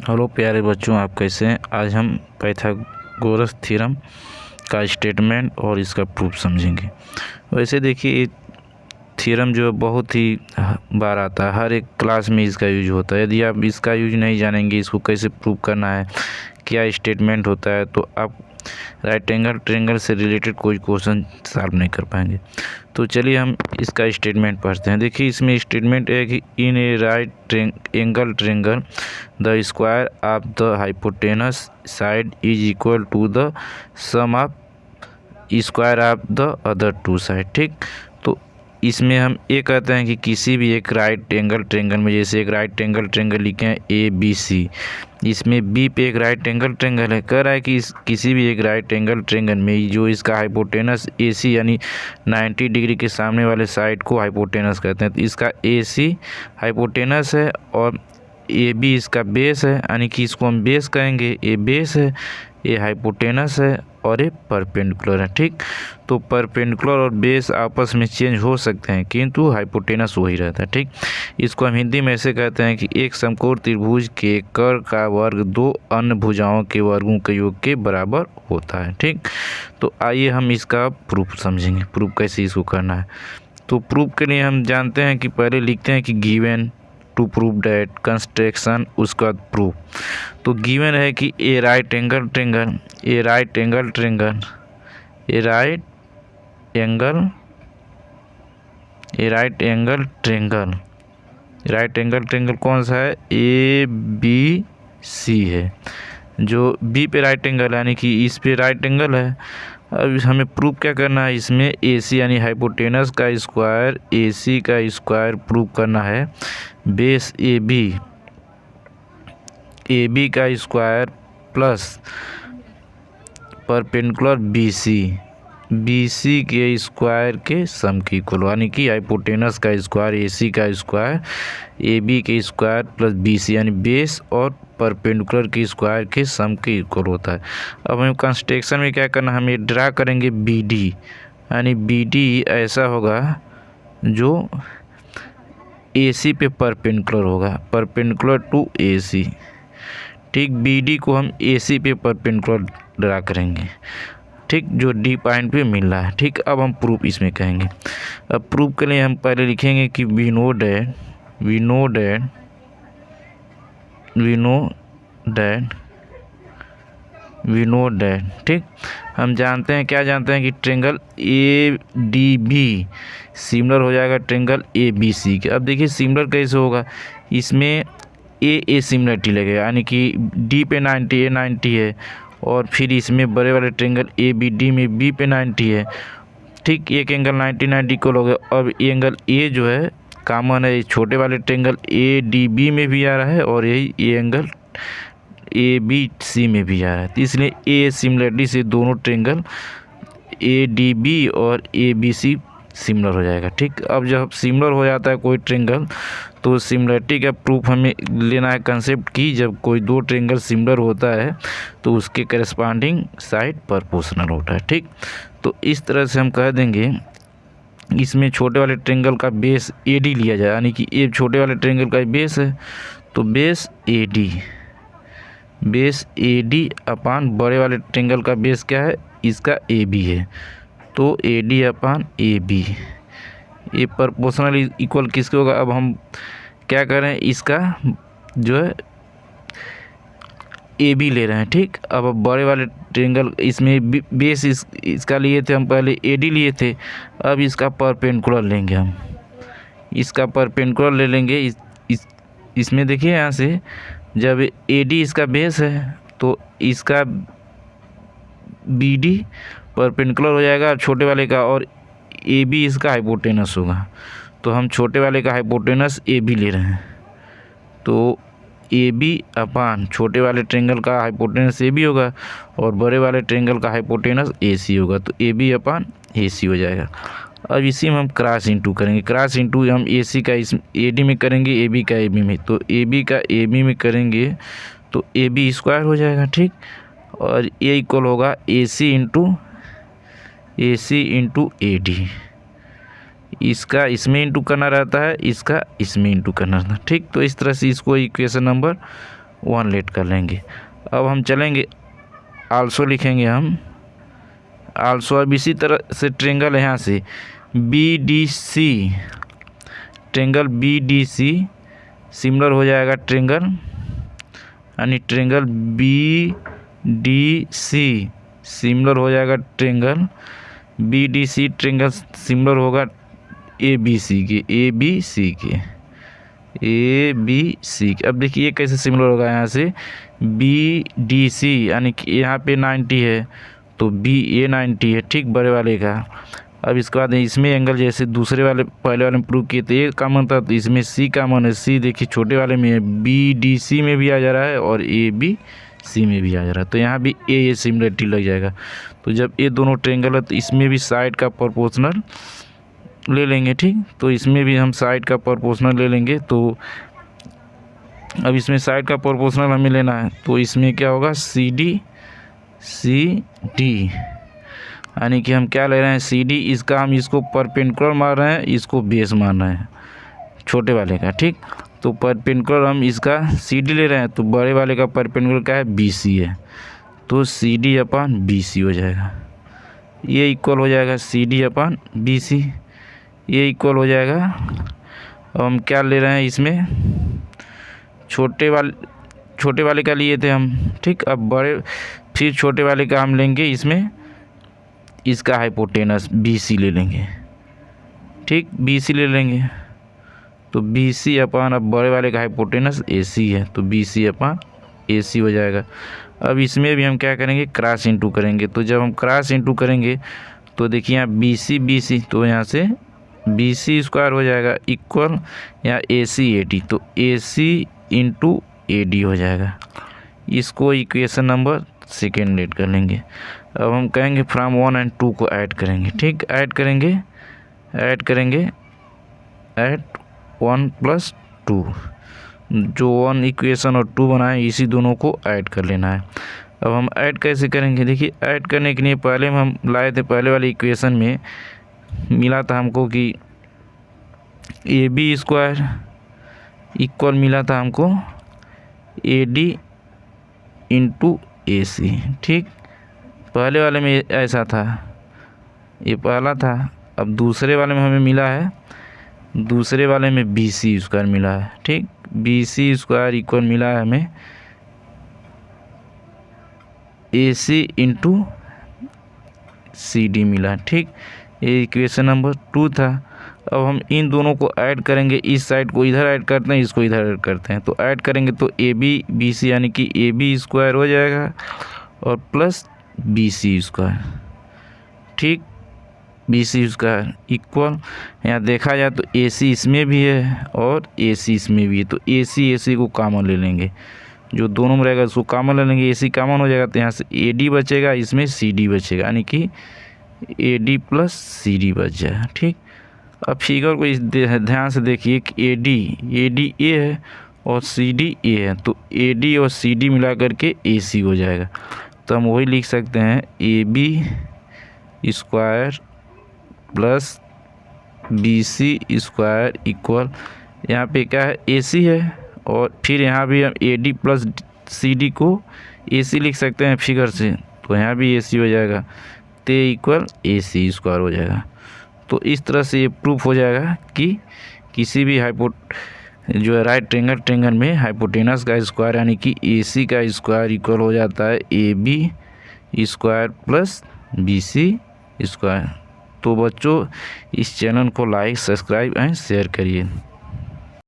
Hello प्यारे बच्चों, आप कैसे हैं। आज हम पाइथागोरस थ्योरम का स्टेटमेंट और इसका प्रूफ समझेंगे। वैसे देखिए, थ्योरम जो बहुत ही बार आता है, हर एक क्लास में इसका यूज होता है। यदि आप इसका यूज नहीं जानेंगे, इसको कैसे प्रूव करना है, क्या स्टेटमेंट होता है, तो आप राइट एंगल ट्रायंगल से रिलेटेड कोई क्वेश्चन सॉल्व नहीं कर पाएंगे। तो चलिए हम इसका स्टेटमेंट पढ़ते हैं। देखिए, इसमें स्टेटमेंट है कि in a right angle triangle the square of the hypotenuse side is equal to the sum of square of the other two side. ठीक, तो इसमें हम ये कहते हैं कि किसी भी एक राइट एंगल ट्रायंगल में, जैसे एक राइट एंगल ट्रायंगल लिखे हैं ABC, इसमें बी पे एक राइट एंगल ट्रायंगल है। कह रहा है कि किसी भी एक राइट एंगल ट्रायंगल में जो इसका हाइपोटेनस AC यानी 90 डिग्री के सामने वाले साइड को हाइपोटेनस कहते हैं। तो इसका AC हाइपोटेनस है और AB इसका बेस है, यानी कि इसको हम बेस कहेंगे। ये बेस है, ये हाइपोटेनस है और ये परपेंडिकुलर है। ठीक, तो परपेंडिकुलर और बेस आपस में चेंज हो सकते हैं, किंतु हाइपोटेनस वही रहता है। ठीक, इसको हम हिंदी में ऐसे कहते हैं कि एक समकोण त्रिभुज के कर का वर्ग दो अन्य भुजाओं के वर्गों के योग के बराबर होता है। ठीक, तो आइए हम इसका प्रूफ समझेंगे। प्रूफ कैसे इसको करना है, तो प्रूफ के लिए हम जानते हैं कि पहले लिखते हैं कि given to prove that construction, उसके बाद प्रूफ। तो गिवन है कि a right angle triangle, a right angle triangle, a right angle, a right angle triangle, right angle triangle कौन सा है, ABC है। जो बी पे राइट एंगल यानी कि इस पे राइट एंगल है। अब हमें प्रूफ क्या करना है, इसमें AC यानी हाइपोटेनस का स्क्वायर, AC का स्क्वायर प्रूफ करना है। बेस AB का स्क्वायर प्लस परपेंडिकुलर BC के स्क्वायर के सम की इक्वल, यानी कि हाइपोटेनस का स्क्वायर AC का स्क्वायर AB के स्क्वायर प्लस BC यानी बेस और परपेंडिकुलर के स्क्वायर के सम के इक्वल होता है। अब हमें कंस्ट्रक्शन में क्या करना है, हम ये ड्रा करेंगे BD, यानी BD ऐसा होगा जो AC पे परपेंडिकुलर होगा, परपेंडिकुलर टू AC। ठीक, BD को हम AC पे परपेंडिकुलर ड्रा करेंगे। ठीक, जो D पॉइंट पे मिल रहा है। ठीक, अब हम प्रूफ इसमें कहेंगे। अब प्रूफ के लिए हम पहले लिखेंगे कि वी नो डैट। ठीक, हम जानते हैं, क्या जानते हैं कि ट्रायंगल ADB सिमिलर हो जाएगा ट्रायंगल ABC के। अब देखिए सिमिलर कैसे होगा, इसमें A सिमिलरिटी लगेगा, यानी कि D पे 90, A 90 है, और फिर इसमें बड़े वाले ट्रायंगल ABD में B पे 90 है। ठीक, एक एंगल 90 को लोगे। अब एंगल A जो है कॉमन है, छोटे वाले ट्रायंगल ADB में भी आ रहा है और यही एंगल ABC में भी आ रहा है। तो इसलिए A सिमिलरिटी से दोनों ट्रायंगल ADB और ABC सिमिलर हो जाएगा। ठीक, अब जब सिमिलर हो जाता है कोई ट्रायंगल, तो सिमिलरिटी का प्रूफ हमें लेना है कंसेप्ट की, जब कोई दो ट्रायंगल सिमिलर होता है तो उसके करस्पॉन्डिंग साइड प्रोपोर्शनल होता है। ठीक, तो इस तरह से हम कह देंगे, इसमें छोटे वाले ट्रायंगल का बेस AD लिया जाए, यानी कि ये छोटे वाले ट्रायंगल का बेस है, तो बेस AD अपान बड़े वाले ट्रायंगल का बेस क्या है, इसका AB है, तो AD अपान AB। ये प्रोपोर्शनल इक्वल किसके होगा। अब हम क्या करें, इसका जो है AB ले रहे हैं। ठीक, अब बड़े वाले ट्रायंगल इसमें बेस इसका लिए थे हम, पहले AD लिए थे, अब इसका परपेंडिकुलर लेंगे हम, इसका परपेंडिकुलर ले लेंगे। इसमें देखिए यहाँ से जब AD इसका बेस है तो इसका BD परपेंडिकुलर हो जाएगा छोटे वाले का, और AB इसका हाइपोटेनस होगा। तो हम छोटे वाले का हाइपोटेनस AB ले रहे हैं, तो AB अपान छोटे वाले ट्रायंगल का हाइपोटेनस AB होगा और बड़े वाले ट्रायंगल का हाइपोटेनस AC होगा, तो AB अपान AC हो जाएगा। अब इसी में हम क्रॉस इंटू करेंगे, क्रॉस इंटू हम AC का इस AD में करेंगे, AB का AB में, तो AB का AB में करेंगे तो AB स्क्वायर हो जाएगा। ठीक, और ये इक्वल होगा AC इंटू AD। इसका इसमें इंटू करना रहता है, इसका इसमें इंटू करना रहता है। ठीक, तो इस तरह से इसको इक्वेशन नंबर 1 लेट कर लेंगे। अब हम चलेंगे आल्सो लिखेंगे हम आल्सो। अब इसी तरह से ट्रेंगल यहाँ से BDC, ट्रेंगल BDC सिमिलर हो जाएगा ट्रेंगल, यानी ट्रेंगल BDC सिमिलर हो जाएगा ट्रेंगल BDC, ट्रेंगल सिमिलर होगा ABC के। अब देखिए ये कैसे सिमिलर होगा, यहाँ से BDC यानी कि यहाँ पे 90 है तो BA 90 है, ठीक, बड़े वाले का। अब इसके बाद इसमें एंगल जैसे दूसरे वाले पहले वाले में प्रूव किए तो ए कॉमन था, तो इसमें C कॉमन है। C देखिए छोटे वाले में है, BDC में भी आ जा रहा है और ABC में भी आ जा रहा है, तो यहाँ भी ये सिमिलरिटी लग जाएगा। तो जब ये दोनों ट्रेंगल है तो इसमें भी साइड का प्रोपोर्शनल ले लेंगे, ठीक। तो इसमें भी हम साइड का प्रोपोर्शनल ले लेंगे। तो अब इसमें साइड का प्रोपोर्शनल हमें लेना है, तो इसमें क्या होगा CD, यानी कि हम क्या ले रहे हैं CD, इसका हम इसको परपेंडिकुलर मान रहे हैं, इसको बेस मान रहे हैं छोटे वाले का, ठीक। तो परपेंडिकुलर हम इसका CD ले रहे हैं, तो बड़े वाले का परपेंडिकुलर क्या है BC है, तो CD/BC हो जाएगा। ये इक्वल हो जाएगा CD/BC, ये इक्वल हो जाएगा। अब हम क्या ले रहे हैं इसमें छोटे वाले का लिए थे हम, ठीक। अब फिर छोटे वाले का हम लेंगे, इसमें इसका हाइपोटेनस BC ले लेंगे, ठीक, BC ले लेंगे। तो BC/, अब बड़े वाले का हाइपोटेनस AC है, तो BC/AC हो जाएगा। अब इसमें भी हम क्या करेंगे, क्रॉस इंटू करेंगे। तो जब हम क्रॉस इंटू करेंगे तो देखिए यहाँ BC, तो यहाँ से BC² हो जाएगा इक्वल यहाँ AC/AD, तो AC × AD हो जाएगा। इसको इक्वेशन नंबर 2 लेट कर लेंगे। अब हम कहेंगे फ्रॉम 1 और 2 को ऐड करेंगे, ठीक, ऐड करेंगे ऐड 1 + 2, जो 1 इक्वेशन और 2 बनाए इसी दोनों को ऐड कर लेना है। अब हम ऐड कैसे करेंगे, देखिए ऐड करने के लिए पहले हम लाए थे, पहले वाले इक्वेशन में मिला था हमको कि AB² इक्वल मिला था हमको AD × AC, ठीक। पहले वाले में ऐसा था, ये पहला था। अब दूसरे वाले में हमें मिला है, दूसरे वाले में BC² मिला है, ठीक। BC² इक्वल मिला है हमें AC × CD मिला, ठीक। ये इक्वेशन नंबर 2 था। अब हम इन दोनों को ऐड करेंगे, इस साइड को इधर ऐड करते हैं, इसको इधर ऐड करते हैं, तो ऐड करेंगे तो AB/BC यानी कि AB² हो जाएगा और प्लस BC², ठीक, BC² इक्वल। यहाँ देखा जाए तो AC इसमें भी है और AC इसमें भी है, तो AC को कॉमन ले लेंगे, जो दोनों में रहेगा उसको कॉमन ले लेंगे। AC कॉमन हो जाएगा तो यहाँ से AD बचेगा, इसमें CD बचेगा, यानी कि AD + CD बच जाएगा, ठीक। अब फिगर को इस ध्यान से देखिए कि AD A है और CD A है, तो AD और CD मिला करके AC हो जाएगा। तो हम वही लिख सकते हैं AB² + BC² इक्वल, यहाँ पे क्या है AC है, और फिर यहाँ भी हम AD + CD को AC लिख सकते हैं फिगर से, तो यहाँ भी AC हो जाएगा, तो इक्वल AC² हो जाएगा। तो इस तरह से ये प्रूफ हो जाएगा कि किसी भी जो है राइट ट्रेंगल में हाइपोटेनस का स्क्वायर यानी कि AC का स्क्वायर इक्वल हो जाता है AB² + BC²। तो बच्चों इस चैनल को लाइक, सब्सक्राइब एंड शेयर करिए।